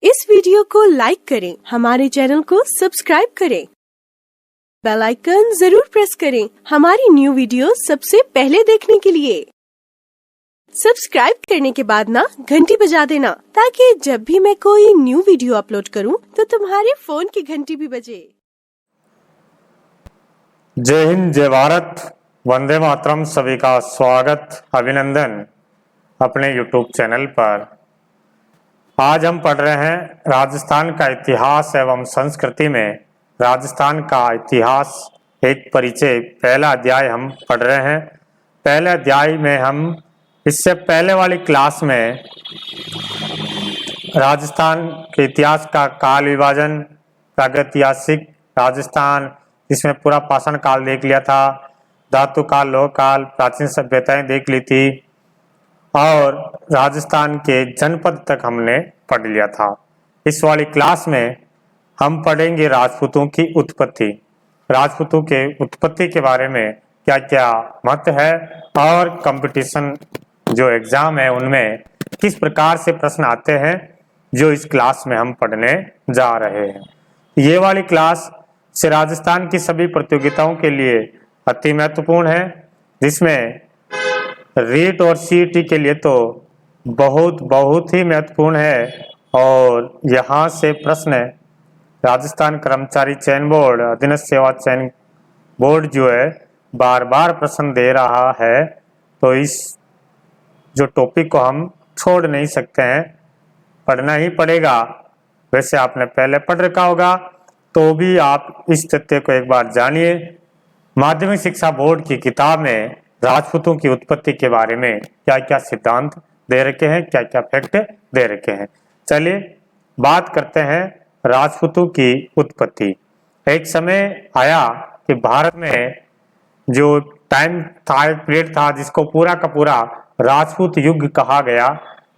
इस वीडियो को लाइक करें, हमारे चैनल को सब्सक्राइब करें, बेल आइकन जरूर प्रेस करें हमारी न्यू वीडियो सबसे पहले देखने के लिए। सब्सक्राइब करने के बाद ना घंटी बजा देना ताकि जब भी मैं कोई न्यू वीडियो अपलोड करूं तो तुम्हारे फोन की घंटी भी बजे। जय हिंद, जय भारत, वंदे मातरम। सभी का स्वागत, अभिनंदन अपने YouTube चैनल पर। आज हम पढ़ रहे हैं राजस्थान का इतिहास एवं संस्कृति में राजस्थान का इतिहास एक परिचय। पहला अध्याय हम पढ़ रहे हैं। पहले अध्याय में हम इससे पहले वाली क्लास में राजस्थान के इतिहास का काल विभाजन, प्रागैतिहासिक राजस्थान, इसमें पूरा पाषाण काल देख लिया था, धातु काल, लौह काल, प्राचीन सभ्यताएं देख ली थी और राजस्थान के जनपद तक हमने पढ़ लिया था। इस वाली क्लास में हम पढ़ेंगे राजपूतों की उत्पत्ति, राजपूतों के उत्पत्ति के बारे में क्या क्या महत्व है और कंपटीशन जो एग्जाम है उनमें किस प्रकार से प्रश्न आते हैं, जो इस क्लास में हम पढ़ने जा रहे हैं। ये वाली क्लास से राजस्थान की सभी प्रतियोगिताओं के लिए अति महत्वपूर्ण है, जिसमें रीट और सीईटी के लिए तो बहुत ही महत्वपूर्ण है। और यहाँ से प्रश्न राजस्थान कर्मचारी चयन बोर्ड, अधीनस्थ सेवा चयन बोर्ड जो है बार बार प्रश्न दे रहा है, तो इस जो टॉपिक को हम छोड़ नहीं सकते हैं, पढ़ना ही पड़ेगा। वैसे आपने पहले पढ़ रखा होगा तो भी आप इस तथ्य को एक बार जानिए। माध्यमिक शिक्षा बोर्ड की किताब में राजपूतों की उत्पत्ति के बारे में क्या क्या सिद्धांत दे रखे हैं, क्या क्या फैक्ट दे रखे हैं। चलिए बात करते हैं राजपूतों की उत्पत्ति। एक समय आया कि भारत में जो टाइम था, पीरियड था, जिसको पूरा का पूरा राजपूत युग कहा गया।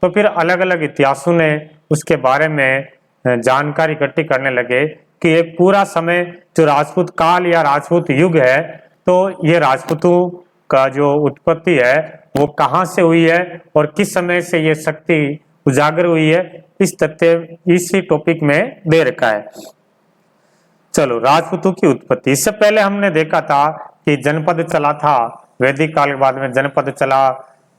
तो फिर अलग अलग इतिहासों ने उसके बारे में जानकारी इकट्ठी करने लगे कि एक पूरा समय जो राजपूत काल या राजपूत युग है, तो ये राजपूतों का जो उत्पत्ति है वो कहाँ से हुई है और किस समय से ये शक्ति उजागर हुई है, इस तथ्य इसी टॉपिक में दे रखा है। चलो, राजपूतों की उत्पत्ति। इससे पहले हमने देखा था कि जनपद चला था, वैदिक काल के बाद में जनपद चला,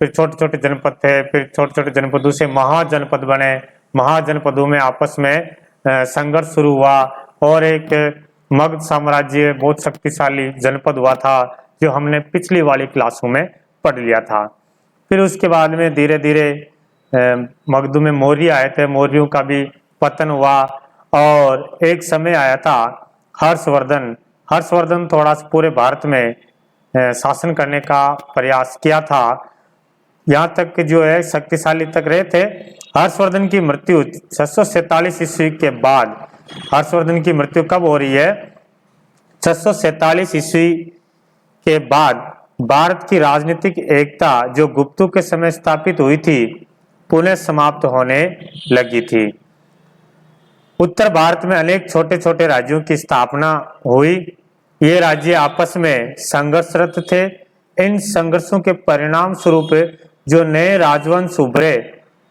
फिर छोटे छोटे जनपद थे, फिर छोटे छोटे जनपदों से महाजनपद बने, महाजनपदों में आपस में संघर्ष शुरू हुआ और एक मगध साम्राज्य बहुत शक्तिशाली जनपद हुआ था, जो हमने पिछली वाली क्लासों में पढ़ लिया था। फिर उसके बाद में धीरे धीरे मगध में मौर्य आए थे, मौर्यों का भी पतन हुआ और एक समय आया था हर्षवर्धन थोड़ा सा पूरे भारत में शासन करने का प्रयास किया था, यहाँ तक कि जो है शक्तिशाली तक रहे थे। हर्षवर्धन की मृत्यु 647 ईस्वी के बाद, हर्षवर्धन की मृत्यु कब हो रही है? 647 ईस्वी के बाद भारत की राजनीतिक एकता जो गुप्तों के समय स्थापित हुई थी, पुनः समाप्त होने लगी थी। उत्तर भारत में अनेक छोटे छोटे राज्यों की स्थापना हुई। ये राज्य आपस में संघर्षरत थे। इन संघर्षों के परिणाम स्वरूप जो नए राजवंश उभरे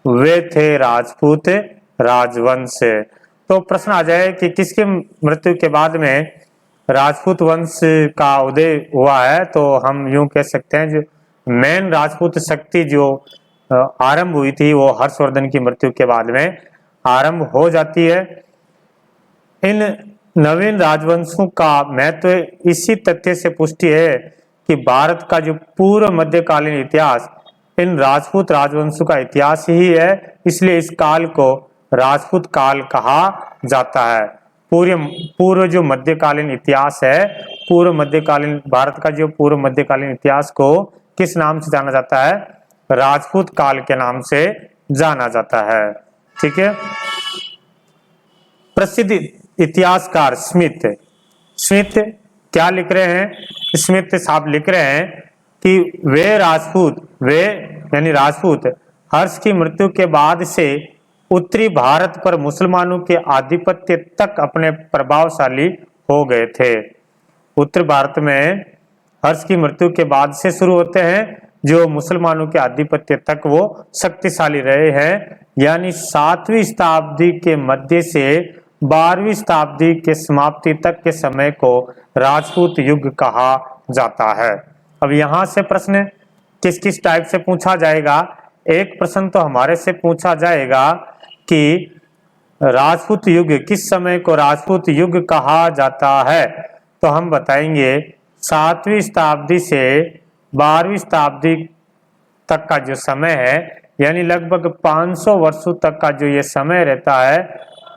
वे थे राजपूत राजवंश। तो प्रश्न आ जाए कि किसकी मृत्यु के बाद में राजपूत वंश का उदय हुआ है, तो हम यूं कह सकते हैं जो मेन राजपूत शक्ति जो आरंभ हुई थी वो हर्षवर्धन की मृत्यु के बाद में आरंभ हो जाती है। इन नवीन राजवंशों का महत्व इसी तथ्य से पुष्टि है कि भारत का जो पूर्व मध्यकालीन इतिहास इन राजपूत राजवंशों का इतिहास ही है, इसलिए इस काल को राजपूत काल कहा जाता है। पूर्व जो मध्यकालीन इतिहास है, पूर्व मध्यकालीन भारत का जो पूर्व मध्यकालीन इतिहास को किस नाम से जाना जाता है? राजपूत काल के नाम से जाना जाता है। ठीक है। प्रसिद्ध इतिहासकार स्मिथ क्या लिख रहे हैं? स्मिथ साहब लिख रहे हैं कि वे यानी राजपूत हर्ष की मृत्यु के बाद से उत्तरी भारत पर मुसलमानों के आधिपत्य तक अपने प्रभावशाली हो गए थे। उत्तर भारत में हर्ष की मृत्यु के बाद से शुरू होते हैं जो मुसलमानों के आधिपत्य तक वो शक्तिशाली रहे हैं। यानी 7वीं शताब्दी के मध्य से 12वीं शताब्दी के समाप्ति तक के समय को राजपूत युग कहा जाता है। अब यहाँ से प्रश्न किस किस टाइप से पूछा जाएगा। एक प्रश्न तो हमारे से पूछा जाएगा कि राजपूत युग, किस समय को राजपूत युग कहा जाता है, तो हम बताएंगे 7वीं शताब्दी से 12वीं शताब्दी तक का जो समय है, यानी लगभग 500 वर्षों तक का जो ये समय रहता है,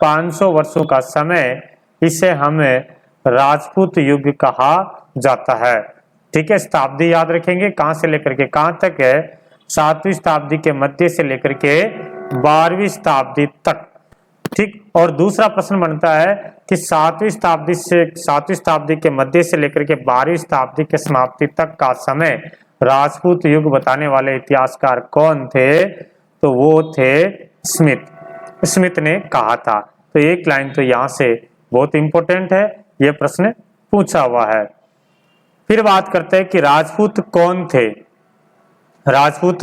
500 वर्षों का समय, इसे हमें राजपूत युग कहा जाता है। ठीक है, शताब्दी याद रखेंगे, कहां से लेकर के कहां तक है, 7वीं शताब्दी के मध्य से लेकर के 12वीं शताब्दी तक। ठीक, और दूसरा प्रश्न बनता है कि 7वीं शताब्दी के मध्य से लेकर के 12वीं शताब्दी के समाप्ति तक का समय राजपूत युग बताने वाले इतिहासकार कौन थे, तो वो थे स्मिथ ने कहा था। तो एक लाइन तो यहाँ से बहुत इंपॉर्टेंट है, ये प्रश्न पूछा हुआ है। फिर बात करते हैं कि राजपूत कौन थे, राजपूत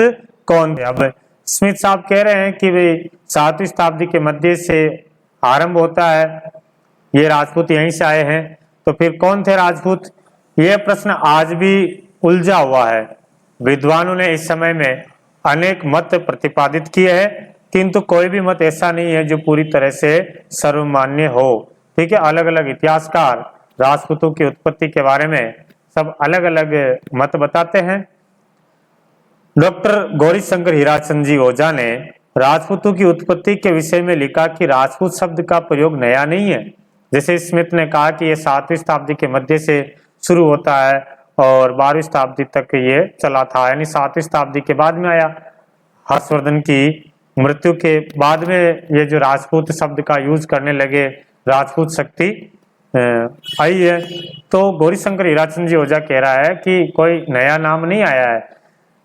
कौन थे। अब स्मिथ साहब कह रहे हैं कि भाई 7वीं शताब्दी के मध्य से आरंभ होता है, ये राजपूत यहीं से आए हैं, तो फिर कौन थे राजपूत, ये प्रश्न आज भी उलझा हुआ है। विद्वानों ने इस समय में अनेक मत प्रतिपादित किए हैं, किंतु कोई भी मत ऐसा नहीं है जो पूरी तरह से सर्वमान्य हो। ठीक है, अलग अलग इतिहासकार राजपूतों की उत्पत्ति के बारे में सब अलग अलग मत बताते हैं। डॉक्टर गौरीशंकर हीराचंद जी ओझा ने राजपूतों की उत्पत्ति के विषय में लिखा कि राजपूत शब्द का प्रयोग नया नहीं है। जैसे स्मिथ ने कहा कि ये 7वीं शताब्दी के मध्य से शुरू होता है और 12वीं शताब्दी तक ये चला था, यानी 7वीं शताब्दी के बाद में आया। हर्षवर्धन की मृत्यु के बाद में ये जो राजपूत शब्द का यूज करने लगे, राजपूत शक्ति आई है। तो गौरीशंकर हीराचंद जी ओझा कह रहा है कि कोई नया नाम नहीं आया है,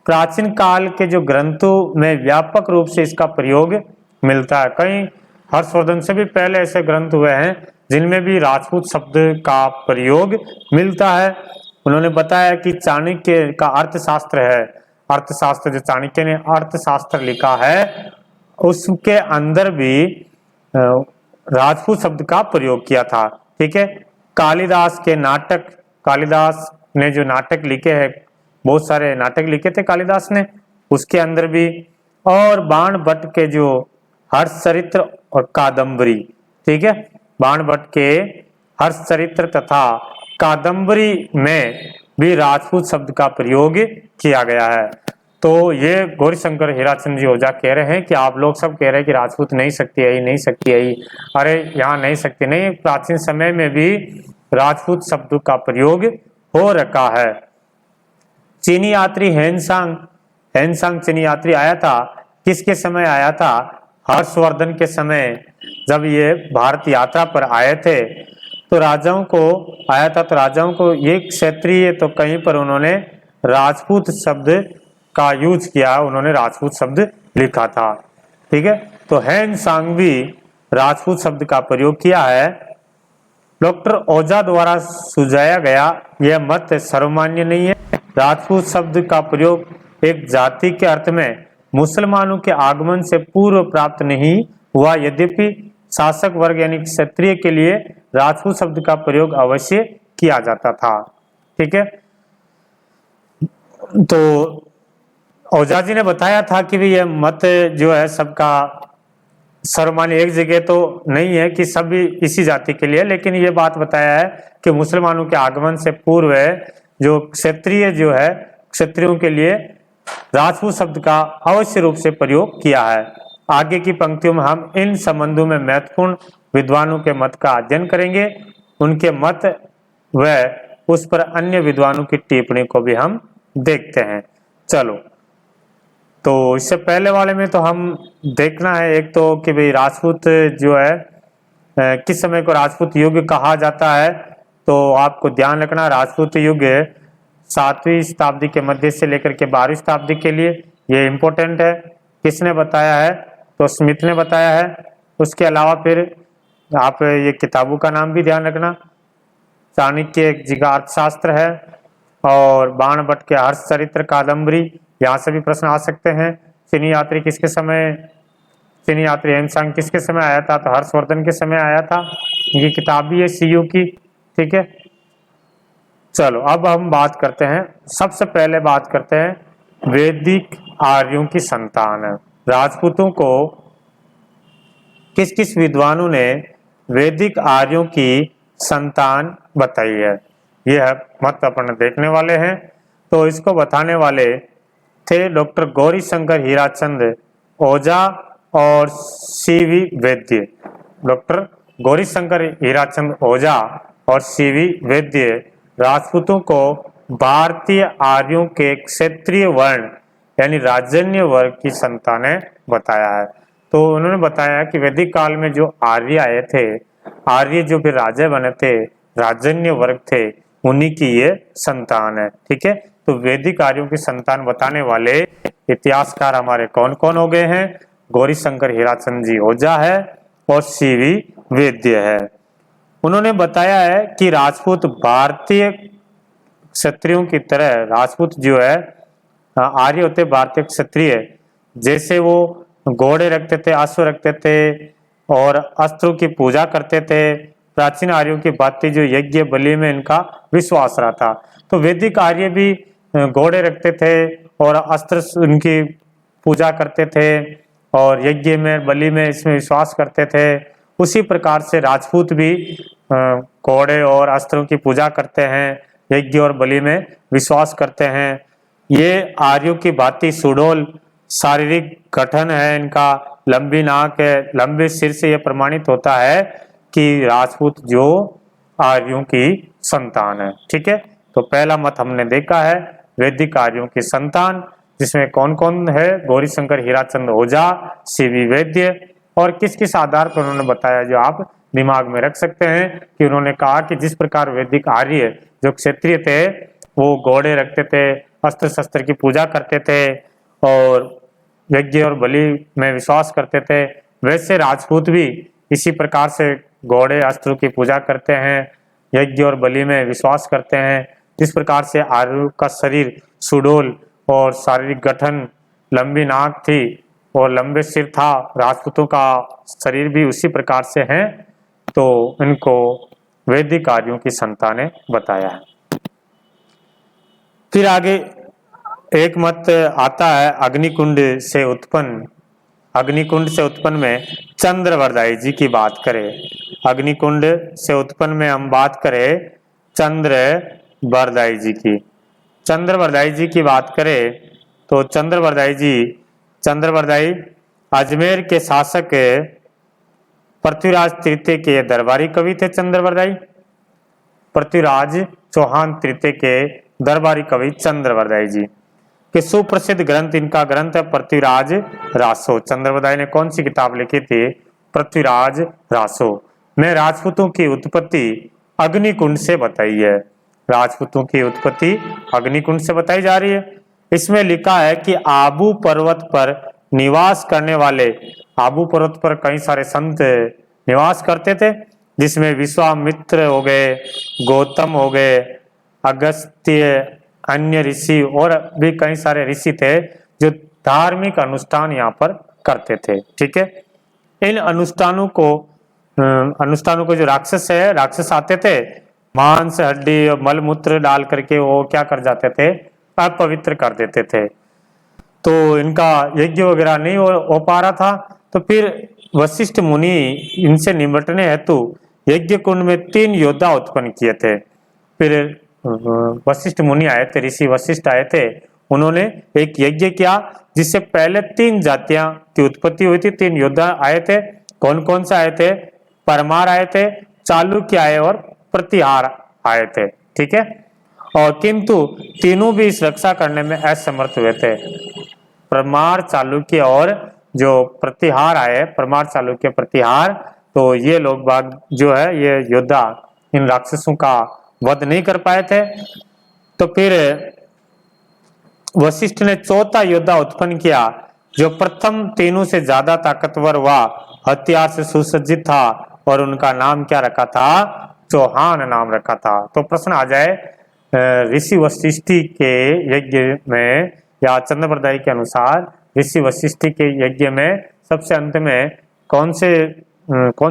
प्राचीन काल के जो ग्रंथों में व्यापक रूप से इसका प्रयोग मिलता है। कई हर्षवर्धन से भी पहले ऐसे ग्रंथ हुए हैं जिनमें भी राजपूत शब्द का प्रयोग मिलता है। उन्होंने बताया कि चाणक्य का अर्थशास्त्र है, अर्थशास्त्र जो चाणक्य ने अर्थशास्त्र लिखा है, उसके अंदर भी राजपूत शब्द का प्रयोग किया था। ठीक है, कालिदास के नाटक, कालिदास ने जो नाटक लिखे हैं, बहुत सारे नाटक लिखे थे कालिदास ने, उसके अंदर भी, और बाण भट्ट के जो हर्षचरित्र और कादम्बरी, ठीक है, बाण भट्ट के हर्षचरित्र तथा कादम्बरी में भी राजपूत शब्द का प्रयोग किया गया है। तो ये गौरीशंकर हीराचंद जी ओझा कह रहे हैं कि आप लोग सब कह रहे हैं कि राजपूत नहीं शक्ति आई, नहीं शक्ति आई, अरे यहाँ नहीं शक्ति नहीं, प्राचीन समय में भी राजपूत शब्द का प्रयोग हो रखा है। चीनी यात्री हेनसांग चीनी यात्री आया था, किसके समय आया था, हर्षवर्धन के समय। जब ये भारत यात्रा पर आए थे तो राजाओं को आया था, तो राजाओं को ये क्षत्रिय, तो कहीं पर उन्होंने राजपूत शब्द का यूज किया, उन्होंने राजपूत शब्द लिखा था। ठीक है, तो हेनसांग भी राजपूत शब्द का प्रयोग किया है। डॉक्टर ओझा द्वारा सुझाया गया यह मत सर्वमान्य नहीं है। राजपूत शब्द का प्रयोग एक जाति के अर्थ में मुसलमानों के आगमन से पूर्व प्राप्त नहीं हुआ, यद्यपि शासक वर्ग यानी क्षत्रिय के लिए राजपूत शब्द का प्रयोग अवश्य किया जाता था। ठीक है, तो ओझा जी ने बताया था कि भी यह मत जो है सबका सर्वमान्य एक जगह तो नहीं है कि सभी इसी जाति के लिए, लेकिन ये बात बताया है कि मुसलमानों के आगमन से पूर्व जो क्षत्रिय जो है, क्षत्रियों के लिए राजपूत शब्द का अवश्य रूप से प्रयोग किया है। आगे की पंक्तियों में हम इन संबंधों में महत्वपूर्ण विद्वानों के मत का अध्ययन करेंगे, उनके मत व उस पर अन्य विद्वानों की टिप्पणी को भी हम देखते हैं। चलो, तो इससे पहले वाले में तो हम देखना है एक तो कि भाई राजपूत जो है किस समय को राजपूत युग कहा जाता है। तो आपको ध्यान रखना, राजपूत युग 7वीं शताब्दी के मध्य से लेकर के 12वीं शताब्दी के लिए ये इम्पोर्टेंट है। किसने बताया है, तो स्मिथ ने बताया है। उसके अलावा फिर आप ये किताबों का नाम भी ध्यान रखना, चाणक्य जी का अर्थशास्त्र है और बाण भट्ट के हर्षचरित्र कादम्बरी, यहाँ से भी प्रश्न आ सकते हैं। चीनी यात्री किसके समय, चीनी यात्री हेमसांग किसके समय आया था, तो हर्षवर्धन के समय आया था। ये किताब भी है सीयू की, ठीक है। चलो अब हम बात करते हैं, सबसे पहले बात करते हैं वैदिक आर्यों की संतान। राजपूतों को किस किस विद्वानों ने वैदिक आर्यों की संतान बताई है, यह मत अपन देखने वाले हैं। तो इसको बताने वाले थे डॉक्टर गौरी शंकर हीराचंद ओझा और सीवी वैद्य। डॉक्टर गौरी शंकर हीराचंद ओझा और सीवी वैद्य राजपूतों को भारतीय आर्यों के क्षेत्रीय वर्ण यानी राजन्य वर्ग की संतानें बताया है। तो उन्होंने बताया कि वैदिक काल में जो आर्य आए थे, आर्य जो फिर राजा बने थे, राजन्य वर्ग थे, उन्हीं की ये संतान है, ठीक है। तो वैदिक आर्यों की संतान बताने वाले इतिहासकार हमारे कौन कौन हो गए हैं, गौरी शंकर हीराचंद जी ओझा है और सीवी वैद्य है। उन्होंने बताया है कि राजपूत भारतीय क्षत्रियों की तरह, राजपूत जो है आर्य होते भारतीय क्षत्रिय, जैसे वो घोड़े रखते थे, अश्व रखते थे और अस्त्रों की पूजा करते थे, प्राचीन आर्यों की भांति जो यज्ञ बलि में इनका विश्वास रहा था। तो वैदिक आर्य भी घोड़े रखते थे और अस्त्र उनकी पूजा करते थे और यज्ञ में बलि में इसमें विश्वास करते थे। उसी प्रकार से राजपूत भी घोड़े और अस्त्रों की पूजा करते हैं, यज्ञ और बलि में विश्वास करते हैं। ये आर्यों की भांति सुडौल शारीरिक गठन है इनका, लंबी नाक है, लंबे सिर से यह प्रमाणित होता है कि राजपूत जो आर्यों की संतान है, ठीक है। तो पहला मत हमने देखा है वैदिक आर्यों की संतान, जिसमें कौन कौन है, गौरी शंकर हीराचंद ओझा, सीवी वैद्य, और किस किस आधार पर उन्होंने बताया जो आप दिमाग में रख सकते हैं कि उन्होंने कहा कि जिस प्रकार वैदिक आर्य जो क्षत्रिय थे वो घोड़े रखते थे, अस्त्र शस्त्र की पूजा करते थे और यज्ञ और बलि में विश्वास करते थे, वैसे राजपूत भी इसी प्रकार से घोड़े अस्त्रों की पूजा करते हैं, यज्ञ और बलि में विश्वास करते हैं। जिस प्रकार से आर्यों का शरीर सुडौल और शारीरिक गठन, लंबी नाक थी और लंबे सिर था, राजपूतों का शरीर भी उसी प्रकार से है। तो इनको वैदिक आर्यों की संतानें बताया है। फिर आगे एक मत आता है अग्निकुंड से उत्पन्न, अग्निकुंड से उत्पन्न में चंद्रवरदाई जी की बात करें। अग्निकुंड से उत्पन्न में हम बात करें चंद्रवरदाई जी की। चंद्रवरदाई जी की बात करें तो चंद्रवरदाई अजमेर के शासक पृथ्वीराज तृतीय के दरबारी कवि थे। चंद्रवरदाई पृथ्वीराज चौहान तृतीय के दरबारी कवि चंद्रवरदाई जी के सुप्रसिद्ध ग्रंथ, इनका ग्रंथ है पृथ्वीराज रासो। चंद्रवरदाई ने कौन सी किताब लिखी थी? पृथ्वीराज रासो में राजपूतों की उत्पत्ति अग्निकुंड से बताई है। राजपूतों की उत्पत्ति अग्निकुंड से बताई जा रही है। इसमें लिखा है कि आबू पर्वत पर निवास करने वाले, आबू पर्वत पर कई सारे संत निवास करते थे, जिसमें विश्वामित्र हो गए, गौतम हो गए, अगस्त्य, अन्य ऋषि और भी कई सारे ऋषि थे जो धार्मिक अनुष्ठान यहाँ पर करते थे, ठीक है। इन अनुष्ठानों को जो राक्षस आते थे, मांस हड्डी और मलमूत्र डाल करके वो क्या कर जाते थे? अपवित्र कर देते थे। तो इनका यज्ञ वगैरह नहीं हो पा रहा था। तो फिर वशिष्ठ मुनि इनसे निपटने हेतु यज्ञ कुंड में 3 योद्धा उत्पन्न किए थे। फिर वशिष्ठ मुनि आए थे, ऋषि वशिष्ठ आए थे, उन्होंने एक यज्ञ किया जिससे पहले 3 जातियां की उत्पत्ति हुई थी। 3 योद्धा आए थे। कौन कौन से आए थे? परमार आए थे, चालुक्य आए और प्रतिहार आए थे, ठीक है। और किंतु तीनों भी इस रक्षा करने में असमर्थ हुए थे। परमार, चालुक्य और जो प्रतिहार आए, परमार, चालुक्य, प्रतिहार, तो ये लोग बाग जो है, ये योद्धा इन राक्षसों का वध नहीं कर पाए थे। तो फिर वशिष्ठ ने 4था योद्धा उत्पन्न किया जो प्रथम तीनों से ज्यादा ताकतवर हुआ, हथियार से सुसज्जित था और उनका नाम क्या रखा था? चौहान नाम रखा था। तो प्रश्न आ जाए ऋषि वशिष्ठ के यज्ञ में या चंद्रप्रदायी के अनुसार ऋषि वशिष्ठ के यज्ञ में सबसे अंत में कौन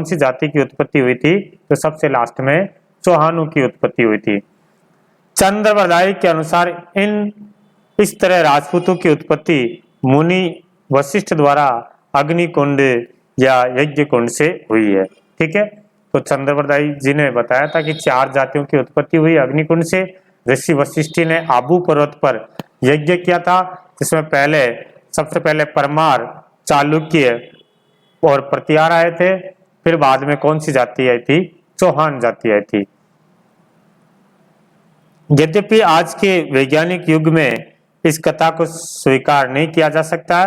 सी जाति की उत्पत्ति हुई थी? तो सबसे लास्ट में चौहानों की उत्पत्ति हुई थी। चंद्रप्रदायी के अनुसार इस तरह राजपूतों की उत्पत्ति मुनि वशिष्ठ द्वारा अग्निकुंड या यज्ञ कुंड से हुई है। ठीक है, तो चंद्रप्रदायी जी ने बताया था कि 4 जातियों की उत्पत्ति हुई अग्निकुंड से। ऋषि वशिष्ठ ने आबू पर्वत पर यज्ञ किया था, जिसमें सबसे पहले परमार, चालुक्य और प्रतिहार आए थे। फिर बाद में कौन सी जाति आई थी? चौहान जाति आई थी। यद्यपि आज के वैज्ञानिक युग में इस कथा को स्वीकार नहीं किया जा सकता,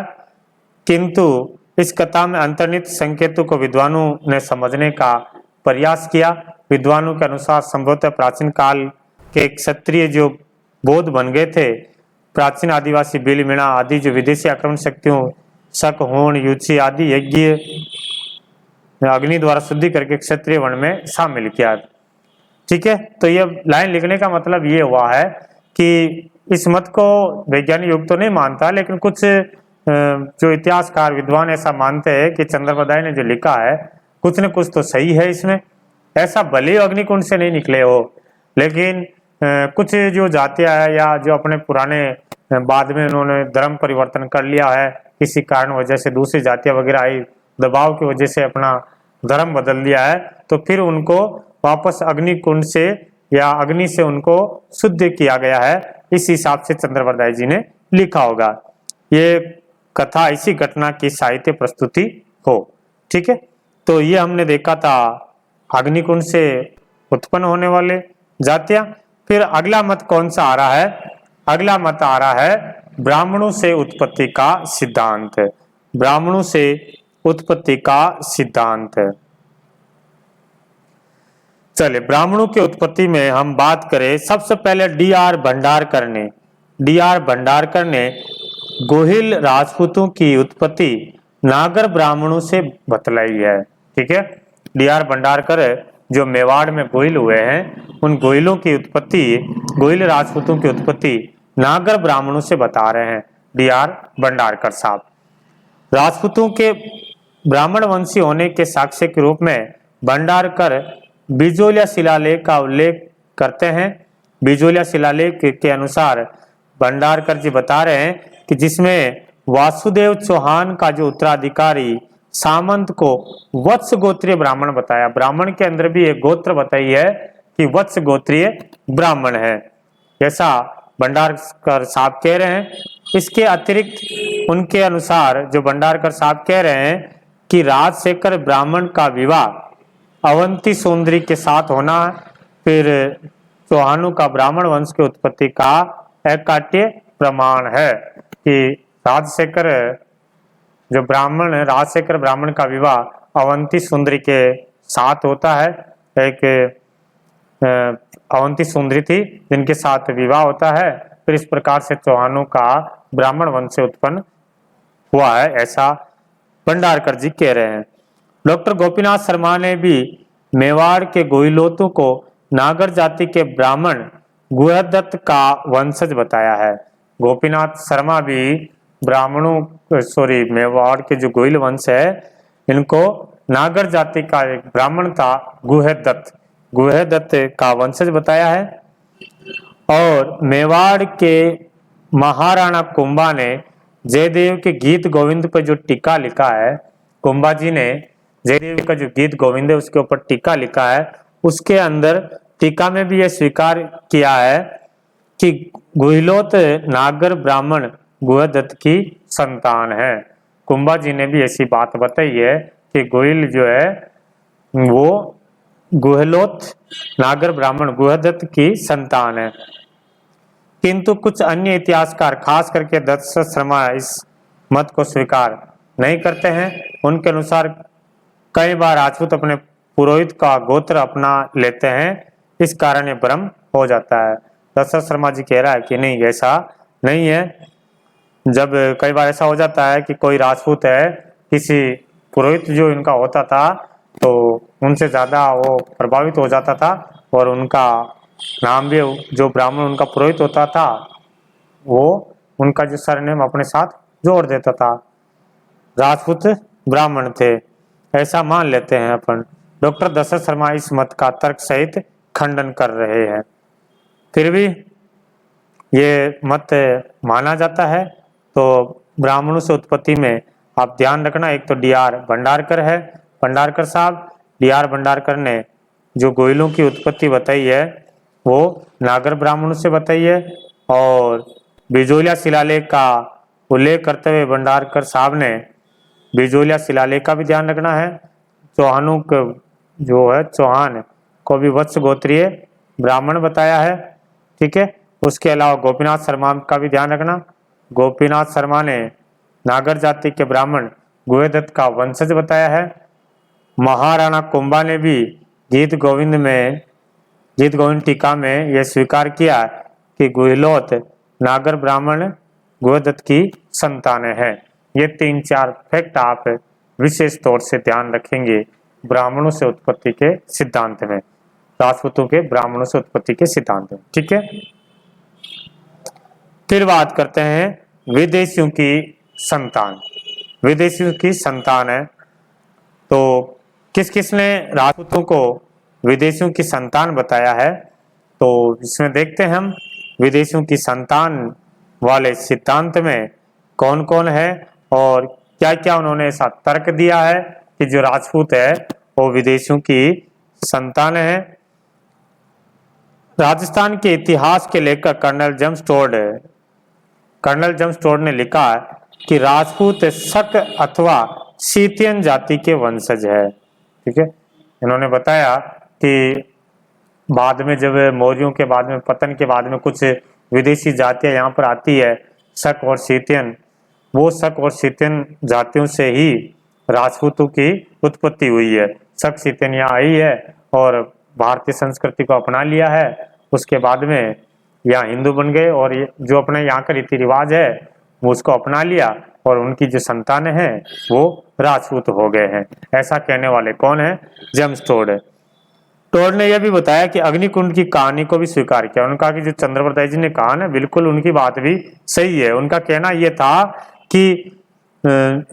किंतु इस कथा में अंतर्निहित संकेतों को विद्वानों ने समझने का प्रयास किया। विद्वानों के अनुसार संभवतः प्राचीन काल के क्षत्रिय जो बौद्ध बन गए थे, प्राचीन आदिवासी भील मीणा आदि जो विदेशी आक्रमण शक्तियों शक, होण, युची आदि यज्ञ अग्नि द्वारा शुद्धि करके क्षत्रिय वर्ण में शामिल किया। ठीक है, तो यह लाइन लिखने का मतलब ये हुआ है कि इस मत को वैज्ञानिक युग तो नहीं मानता, लेकिन कुछ जो इतिहासकार विद्वान ऐसा मानते हैं कि चंद्रप्रदायी ने जो लिखा है कुछ न कुछ तो सही है इसमें। ऐसा भले ही अग्निकुंड से नहीं निकले हो, लेकिन कुछ जो जातियां है या जो अपने पुराने बाद में उन्होंने धर्म परिवर्तन कर लिया है, किसी कारण वजह से दूसरी जातियां वगैरह आई, दबाव की वजह से अपना धर्म बदल लिया है, तो फिर उनको वापस अग्निकुंड से या अग्नि से उनको शुद्ध किया गया है। इस हिसाब से चंद्रप्रदायी जी ने लिखा होगा। ये कथा इसी घटना की साहित्य प्रस्तुति हो। ठीक है, तो ये हमने देखा था अग्निकुंड से उत्पन्न होने वाले जातियां। फिर अगला मत कौन सा आ रहा है? अगला मत आ रहा है ब्राह्मणों से उत्पत्ति का सिद्धांत। ब्राह्मणों से उत्पत्ति का सिद्धांत। चलिए, ब्राह्मणों की उत्पत्ति में हम बात करें, सबसे पहले डी.आर. भंडारकर ने गोहिल राजपूतों की उत्पत्ति नागर ब्राह्मणों से बतलाई है। ठीक है, डी.आर. भंडारकर जो मेवाड़ में गोहिल हुए हैं, उन गोहिलों की उत्पत्ति, गोहिल राजपूतों की उत्पत्ति नागर ब्राह्मणों से बता रहे हैं डी.आर. भंडारकर साहब। राजपूतों के ब्राह्मण वंशी होने के साक्ष्य के रूप में भंडारकर बिजोलिया शिलालेख का उल्लेख करते हैं। बिजोलिया शिलालेख के अनुसार भंडारकर जी बता रहे हैं कि जिसमें वासुदेव चौहान का जो उत्तराधिकारी सामंत को वत्स गोत्रीय ब्राह्मण बताया। ब्राह्मण के अंदर भी एक गोत्र बताई है कि वत्स गोत्रीय ब्राह्मण है, ऐसा भंडारकर साहब कह रहे हैं। इसके अतिरिक्त उनके अनुसार जो भंडारकर साहब कह रहे हैं कि राजशेखर ब्राह्मण का विवाह अवंती सुंदरी के साथ होना, फिर चौहानों का ब्राह्मण वंश की उत्पत्ति का अकाट्य प्रमाण है कि राजशेखर ब्राह्मण का विवाह अवंती सुंदरी के साथ होता है। एक अवंती सुंदरी थी जिनके साथ विवाह होता है, फिर इस प्रकार से चौहानों का ब्राह्मण वंश से उत्पन्न हुआ है, ऐसा भंडारकर जी कह रहे हैं। डॉक्टर गोपीनाथ शर्मा ने भी मेवाड़ के गोहिलोतों को नागर जाति के ब्राह्मण गुहदत्त का वंशज बताया है। गोपीनाथ शर्मा भी मेवाड़ के जो गोहिल वंश है, इनको नागर जाति का एक ब्राह्मण था गुहदत्त का वंशज बताया है। और मेवाड़ के महाराणा कुंभा ने जयदेव के गीत गोविंद पर जो टीका लिखा है, कुंभा जी ने जयदेव का जो गीत गोविंद है उसके ऊपर टीका लिखा है, उसके अंदर टीका में भी यह स्वीकार किया है कि गोहिलोत नागर ब्राह्मण गुहदत्त की संतान है। कुंभा जी ने भी ऐसी बात बताई है कि गोहिल जो है वो गुहलोत नागर ब्राह्मण गुहदत्त की संतान है। किंतु कुछ अन्य इतिहासकार, खास करके दत्त शर्मा, इस मत को स्वीकार नहीं करते हैं। उनके अनुसार कई बार राजपूत अपने पुरोहित का गोत्र अपना लेते हैं, इस कारण ये भ्रम हो जाता है। दत्त शर्मा जी कह रहा है कि नहीं, ऐसा नहीं है। जब कई बार ऐसा हो जाता है कि कोई राजपूत है, किसी पुरोहित जो इनका होता था तो उनसे ज्यादा वो प्रभावित हो जाता था, और उनका नाम भी, जो ब्राह्मण उनका पुरोहित होता था वो उनका जो सरनेम अपने साथ जोड़ देता था। राजपूत ब्राह्मण थे, ऐसा मान लेते हैं अपन। डॉक्टर दशरथ शर्मा इस मत का तर्क सहित खंडन कर रहे हैं। फिर भी ये मत माना जाता है। तो ब्राह्मणों से उत्पत्ति में आप ध्यान रखना, एक तो D.R. भंडारकर है, भंडारकर साहब, D.R. भंडारकर ने जो गोयलों की उत्पत्ति बताई है वो नागर ब्राह्मणों से बताई है। और बिजोलिया शिलालेख का उल्लेख करते हुए भंडारकर साहब ने बिजोलिया शिलालेख का भी ध्यान रखना है। चौहानों को जो है चौहान को भी वत्स गोत्रीय ब्राह्मण बताया है, ठीक है। उसके अलावा गोपीनाथ शर्मा का भी ध्यान रखना। गोपीनाथ शर्मा ने नागर जाति के ब्राह्मण गुहेदत्त का वंशज बताया है। महाराणा कुंभा ने भी गीत गोविंद टीका में यह स्वीकार किया कि गुहिलोत नागर ब्राह्मण गुहेदत्त की संतानें हैं। ये 3-4 फैक्ट आप विशेष तौर से ध्यान रखेंगे ब्राह्मणों से उत्पत्ति के सिद्धांत में, राजपूतों के ब्राह्मणों से उत्पत्ति के सिद्धांत में, ठीक है। फिर बात करते हैं विदेशियों की संतान। विदेशियों की संतान है तो किस किस ने राजपूतों को विदेशियों की संतान बताया है, तो इसमें देखते हैं हम विदेशियों की संतान वाले सिद्धांत में कौन कौन है और क्या क्या उन्होंने ऐसा तर्क दिया है कि जो राजपूत है वो विदेशियों की संतान है। राजस्थान के इतिहास के लेखक कर्नल जेम्स टोड ने लिखा कि राजपूत शक अथवा सीतियन जाति के वंशज है, ठीक है। इन्होंने बताया कि बाद में जब मौर्यों के बाद में पतन के बाद में कुछ विदेशी जातियां यहाँ पर आती है, शक और सीतियन, वो शक और सीतियन जातियों से ही राजपूतों की उत्पत्ति हुई है। शक सीतियन यहाँ आई है और भारतीय संस्कृति को अपना लिया है, उसके बाद में यहाँ हिंदू बन गए और जो अपने यहाँ का रीति रिवाज है वो उसको अपना लिया और उनकी जो संतानें हैं वो राजपूत हो गए हैं। ऐसा कहने वाले कौन है? James Tod. टोड ने यह भी बताया कि अग्निकुंड की कहानी को भी स्वीकार किया। उनका कि जो चंद्रप्रताप जी ने कहा ना, बिल्कुल उनकी बात भी सही है। उनका कहना यह था कि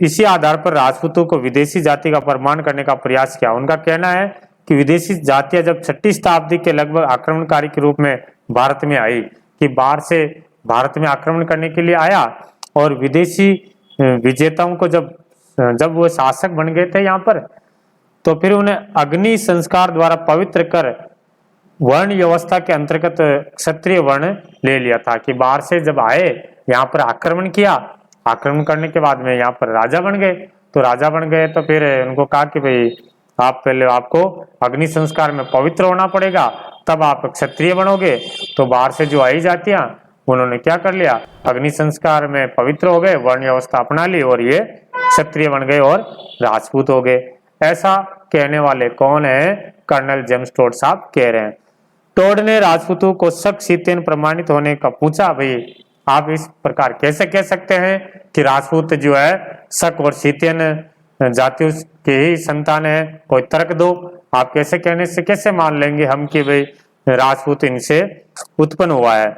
इसी आधार पर राजपूतों को विदेशी जाति का प्रमाण करने का प्रयास किया। उनका कहना है कि विदेशी जातियां जब 6वीं शताब्दी के लगभग आक्रमणकारी के रूप में भारत में आई, कि बाहर से भारत में आक्रमण करने के लिए आया और विदेशी विजेताओं को जब वो शासक बन गए थे यहाँ पर, तो फिर उन्हें अग्नि संस्कार द्वारा पवित्र कर वर्ण व्यवस्था के अंतर्गत क्षत्रिय वर्ण ले लिया था। कि बाहर से जब आए यहाँ पर आक्रमण किया, आक्रमण करने के बाद में यहाँ पर राजा बन गए, तो राजा बन गए तो फिर उनको कहा कि भाई आप पहले आपको अग्नि संस्कार में पवित्र होना पड़ेगा, तब आप क्षत्रिय बनोगे। तो बाहर से जो आई जातियां उन्होंने क्या कर लिया, अग्नि संस्कार में पवित्र हो गए, वर्ण व्यवस्था अपना ली और ये क्षत्रिय बन गए और राजपूत हो गए। ऐसा कहने वाले कौन है? कर्नल जेम्स टोड साहब कह रहे हैं। टोड ने राजपूतों को शक सीतियन प्रमाणित होने का पूछा, भाई आप इस प्रकार कैसे कह सकते हैं कि राजपूत जो है शक और सीतियन जातियों के ही संतान है, कोई तर्क दो। आप कैसे कहने से कैसे मान लेंगे हम कि भाई राजपूत इनसे उत्पन्न हुआ है।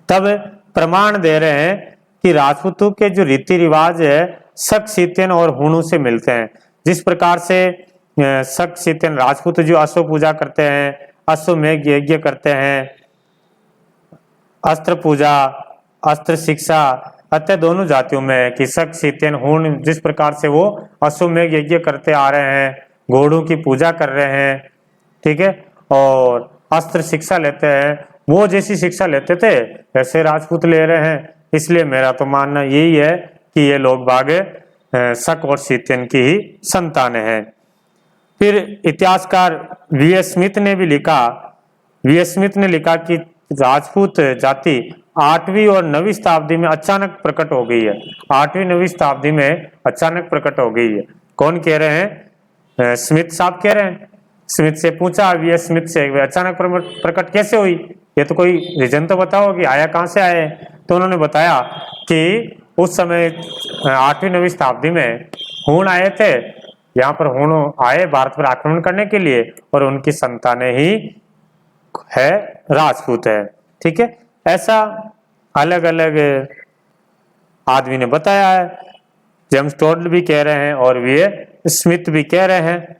तब प्रमाण दे रहे हैं कि राजपूतों के जो रीति रिवाज है शक सीतियन और हुणों से मिलते हैं। जिस प्रकार से शक सीतियन राजपूत जो अश्व पूजा करते हैं, अश्वमेध यज्ञ करते हैं, अस्त्र पूजा, अस्त्र शिक्षा, अतः दोनों जातियों में कि शक सीतियन हुण जिस प्रकार से वो अश्वमेध यज्ञ करते आ रहे हैं, घोड़ों की पूजा कर रहे हैं, ठीक है, और अस्त्र शिक्षा लेते हैं, वो जैसी शिक्षा लेते थे ऐसे राजपूत ले रहे हैं। इसलिए मेरा तो मानना यही है कि ये लोग बागे शक और सीतियन की ही संतानें हैं। फिर इतिहासकार V.S. स्मिथ ने भी लिखा, V.S. स्मिथ ने लिखा कि राजपूत जाति 8वीं और 9वीं शताब्दी में अचानक प्रकट हो गई है। 8वीं 9वीं शताब्दी में अचानक प्रकट हो गई है। कौन कह रहे हैं? स्मिथ साहब कह रहे हैं। स्मिथ से पूछा V.S. स्मिथ से, अचानक प्रकट कैसे हुई, ये तो कोई रीजन तो बताओ कि आया कहां से आए। तो उन्होंने बताया कि उस समय 8वीं 9वीं शताब्दी में हुण आए थे, यहाँ पर हुण आए भारत पर आक्रमण करने के लिए और उनकी संतानें ही है राजपूत है, ठीक है। ऐसा अलग अलग आदमी ने बताया है, जेम्स टोड भी कह रहे हैं और वी स्मिथ भी कह रहे हैं।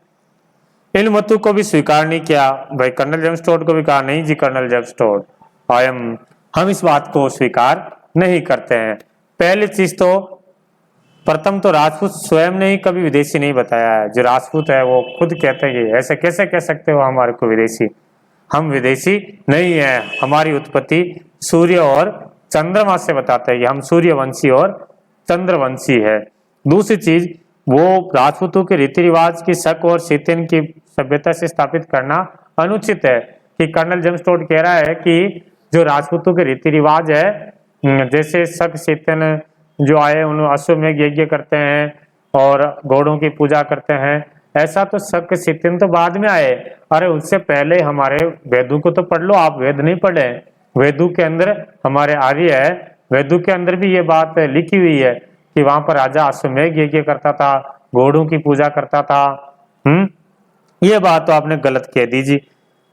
इन मतों को भी स्वीकार नहीं किया। भाई कर्नल जेम्स टोड को भी कहा नहीं जी कर्नल जेम्स टोड हम इस बात को स्वीकार नहीं करते हैं। पहली चीज तो प्रथम तो राजपूत स्वयं ने ही कभी विदेशी नहीं बताया है। जो राजपूत है वो खुद कहते हैं कि ऐसे कैसे कह सकते हो हमारे को विदेशी, हम विदेशी नहीं है, हमारी उत्पत्ति सूर्य और चंद्रमा से बताते हैं कि हम सूर्यवंशी और चंद्रवंशी है। दूसरी चीज, वो राजपूतों के रीति रिवाज की शक और शीतन की सभ्यता से स्थापित करना अनुचित है। कि कर्नल जेम्स टोड कह रहा है कि जो राजपूतों के रीति रिवाज है, जैसे शक शीतन जो आए उन अश्वमेघ यज्ञ करते हैं और घोड़ों की पूजा करते हैं, ऐसा तो शक शीतन तो बाद में आए। अरे उससे पहले हमारे वेदों को तो पढ़ लो, आप वेद नहीं पढ़े, वेदों के अंदर हमारे आर्य है, वेदों के अंदर भी ये बात लिखी हुई है कि वहां पर राजा अश्वमेघ यज्ञ करता था, घोड़ों की पूजा करता था। ये बात तो आपने गलत कह दीजिए।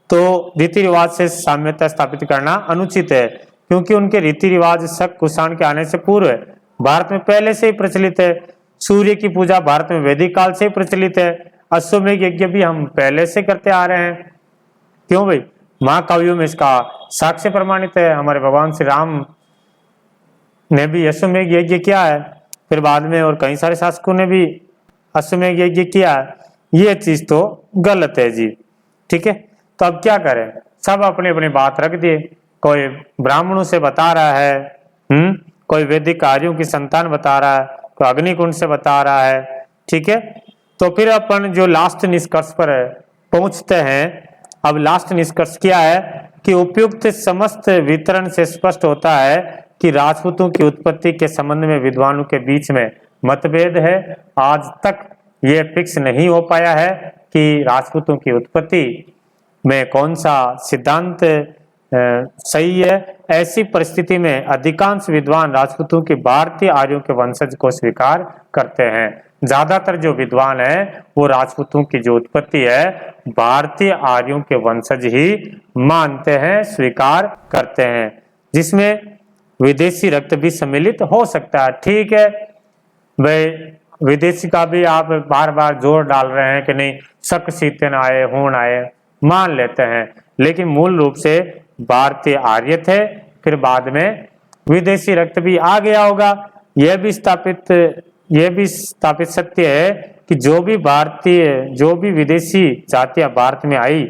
तो रीति रिवाज से साम्यता स्थापित करना अनुचित है, क्योंकि उनके रीति रिवाज शक कुषाण के आने से पूर्व भारत में पहले से ही प्रचलित है। सूर्य की पूजा भारत में वैदिक काल से ही प्रचलित है। अश्वमेघ यज्ञ भी हम पहले से करते आ रहे हैं। क्यों भाई, महाकाव्यों में इसका साक्ष्य प्रमाणित है। हमारे भगवान श्री राम ने भी अश्वमेघ यज्ञ किया है, फिर बाद में और कई सारे शासकों ने भी अश्वमेघ यज्ञ किया है। ये चीज तो गलत है जी। ठीक है, तो अब क्या करें, सब अपनी अपनी बात रख दिए। कोई ब्राह्मणों से बता रहा है, कोई वैदिक आर्यों की संतान बता रहा है, कोई अग्निकुंड से बता रहा है। ठीक है, तो फिर अपन जो लास्ट निष्कर्ष पर पहुंचते हैं। अब लास्ट निष्कर्ष क्या है कि उपयुक्त समस्त वितरण से स्पष्ट होता है कि राजपूतों की उत्पत्ति के संबंध में विद्वानों के बीच में मतभेद है। आज तक ये फिक्स नहीं हो पाया है कि राजपूतों की उत्पत्ति में कौन सा सिद्धांत सही है। ऐसी परिस्थिति में अधिकांश विद्वान राजपूतों की भारतीय आर्यों के वंशज को स्वीकार करते हैं। ज्यादातर जो विद्वान है वो राजपूतों की जो उत्पत्ति है भारतीय आर्यों के वंशज ही मानते हैं, स्वीकार करते हैं, जिसमें विदेशी रक्त भी सम्मिलित हो सकता है। ठीक है भाई, विदेशी का भी आप बार बार जोर डाल रहे हैं कि नहीं शक शीतन आए, हूण आए, मान लेते हैं, लेकिन मूल रूप से भारतीय आर्य थे, फिर बाद में विदेशी रक्त भी आ गया होगा। यह भी स्थापित सत्य है कि जो भी विदेशी जातियां भारत में आई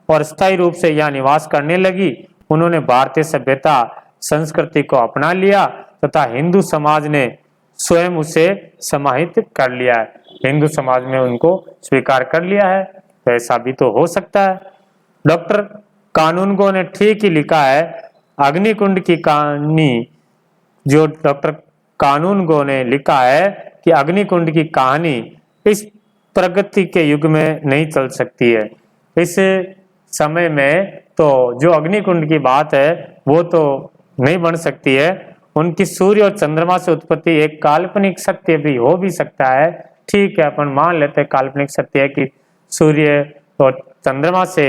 और स्थायी रूप से यहाँ निवास करने लगी, उन्होंने भारतीय सभ्यता संस्कृति को अपना लिया तथा हिंदू समाज ने स्वयं उसे समाहित कर लिया है, हिंदू समाज में उनको स्वीकार कर लिया है। तो ऐसा भी तो हो सकता है। डॉक्टर कानूनगो ने ठीक ही लिखा है। अग्निकुंड की कहानी, जो डॉक्टर कानूनगो ने लिखा है कि अग्निकुंड की कहानी इस प्रगति के युग में नहीं चल सकती है। इस समय में तो जो अग्निकुंड की बात है वो तो नहीं बन सकती है। उनकी सूर्य और चंद्रमा से उत्पत्ति एक काल्पनिक सत्य भी हो भी सकता है। ठीक है, अपन मान लेते हैं काल्पनिक सत्य है कि सूर्य और चंद्रमा से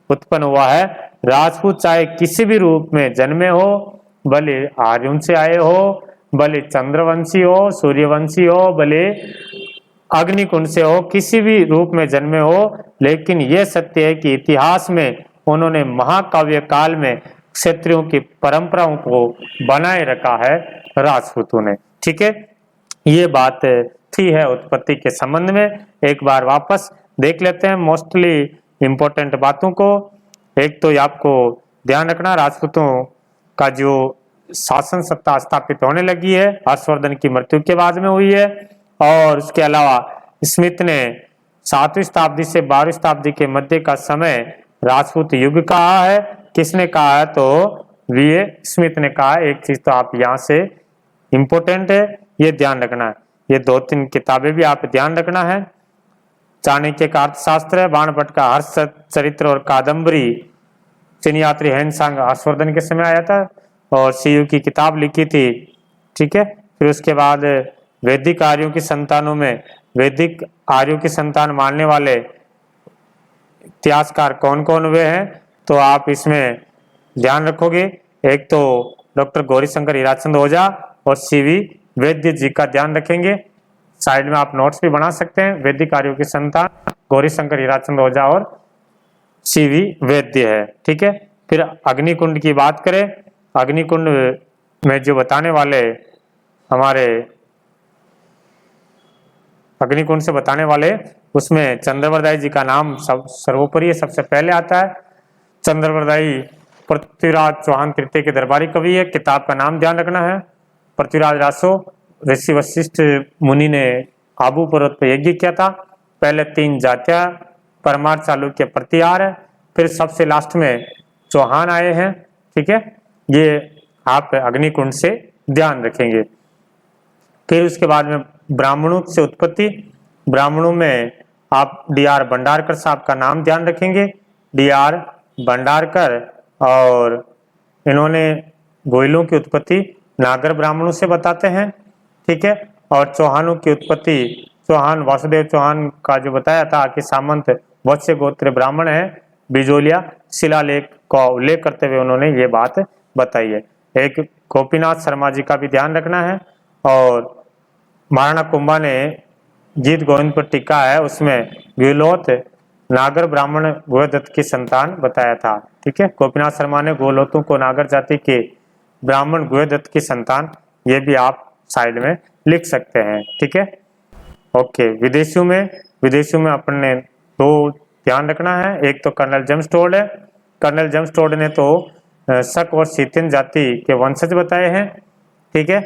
उत्पन्न हुआ है। राजपूत चाहे किसी भी रूप में जन्मे हो, भले आर्यों से आए हो, भले चंद्रवंशी हो, सूर्यवंशी हो, भले अग्निकुंड से हो, किसी भी रूप में जन्मे हो, लेकिन यह सत्य है कि इतिहास में उन्होंने महाकाव्य काल में क्षत्रियों की परंपराओं को बनाए रखा है राजपूतों ने। ठीक है, ये बात थी है उत्पत्ति के संबंध में। एक बार वापस देख लेते हैं मोस्टली इंपॉर्टेंट बातों को। एक तो आपको ध्यान रखना, राजपूतों का जो शासन सत्ता स्थापित होने लगी है हर्षवर्धन की मृत्यु के बाद में हुई है। और उसके अलावा स्मिथ ने 7वीं शताब्दी से 12वीं शताब्दी के मध्य का समय राजपूत युग कहा है। किसने कहा है? तो वी.ए. स्मिथ ने कहा। एक चीज तो आप यहाँ से इंपोर्टेंट है, ये ध्यान रखना है। ये 2-3 किताबें भी आप ध्यान रखना है। चाणक्य का अर्थशास्त्र है, बाणभट्ट का हर्ष चरित्र और कादम्बरी, चीन यात्री हेनसांग हर्षवर्धन के समय आया था और सीयू की किताब लिखी थी। ठीक है, फिर उसके बाद वैदिक आर्यों की संतानों में वैदिक आर्यों की संतान मानने वाले इतिहासकार कौन कौन हुए हैं, तो आप इसमें ध्यान रखोगे। एक तो डॉक्टर गौरीशंकर हीराचंद ओझा और सीवी वैद्य जी का ध्यान रखेंगे। साइड में आप नोट्स भी बना सकते हैं। वैदिक आर्यों की संतान गौरी शंकर हीराचंद ओझा और सीवी वैद्य है। ठीक है, फिर अग्निकुंड की बात करें, अग्निकुंड में जो बताने वाले हमारे अग्निकुंड से बताने वाले उसमें चंद्रवरदाई जी का नाम सर्वोपरि सबसे पहले आता है। चंद्रवरदाई पृथ्वीराज चौहान तृतीय के दरबारी कवि है। किताब का नाम ध्यान रखना है, पृथ्वीराज रासो। ऋषि वशिष्ठ मुनि ने आबू पर्वत पर यज्ञ किया था। पहले 3 जातियां परमार चालुक्य प्रतिहार है, फिर सबसे लास्ट में चौहान आए हैं। ठीक है, ये आप अग्निकुंड से ध्यान रखेंगे। फिर उसके बाद में ब्राह्मणों से उत्पत्ति, ब्राह्मणों में आप डी.आर. भंडारकर साहब का नाम ध्यान रखेंगे। डी.आर. भंडारकर, और इन्होंने गोयलों की उत्पत्ति नागर ब्राह्मणों से बताते हैं। ठीक है, और चौहानों की उत्पत्ति चौहान वासुदेव चौहान का जो बताया था कि सामंत वत्स्य गोत्र ब्राह्मण है, बिजोलिया शिलालेख का उल्लेख करते हुए उन्होंने ये बात बताई है। एक गोपीनाथ शर्मा जी का भी ध्यान रखना है। और महाराणा कुंभा ने गीत गोविंद पर टीका है, उसमें गोलोत नागर ब्राह्मण गोदत्त की संतान बताया था। ठीक है, गोपीनाथ शर्मा ने गोलोतों को नागर जाति के ब्राह्मण गोदत्त की संतान, ये भी आप साइड में लिख सकते हैं। ठीक है, ओके। विदेशियों में अपने 2 ध्यान रखना है। एक तो कर्नल जेम्स टोड है। कर्नल जेम्स टोड ने तो शक और सीतियन जाति के वंशज बताए हैं। ठीक है,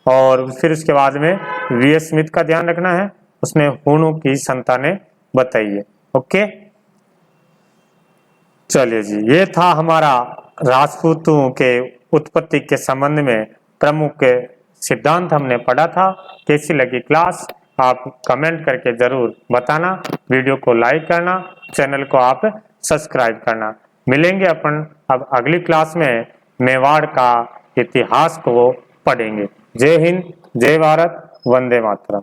और फिर उसके बाद में वी.एस. स्मिथ का ध्यान रखना है, उसने हूणों की संतानें बताई है। ओके, चलिए जी, ये था हमारा राजपूतों के उत्पत्ति के संबंध में प्रमुख सिद्धांत हमने पढ़ा था। कैसी लगी क्लास आप कमेंट करके जरूर बताना, वीडियो को लाइक करना, चैनल को आप सब्सक्राइब करना। मिलेंगे अपन अब अगली क्लास में, मेवाड़ का इतिहास को पढ़ेंगे। जय हिंद, जय भारत, वंदे मातरम।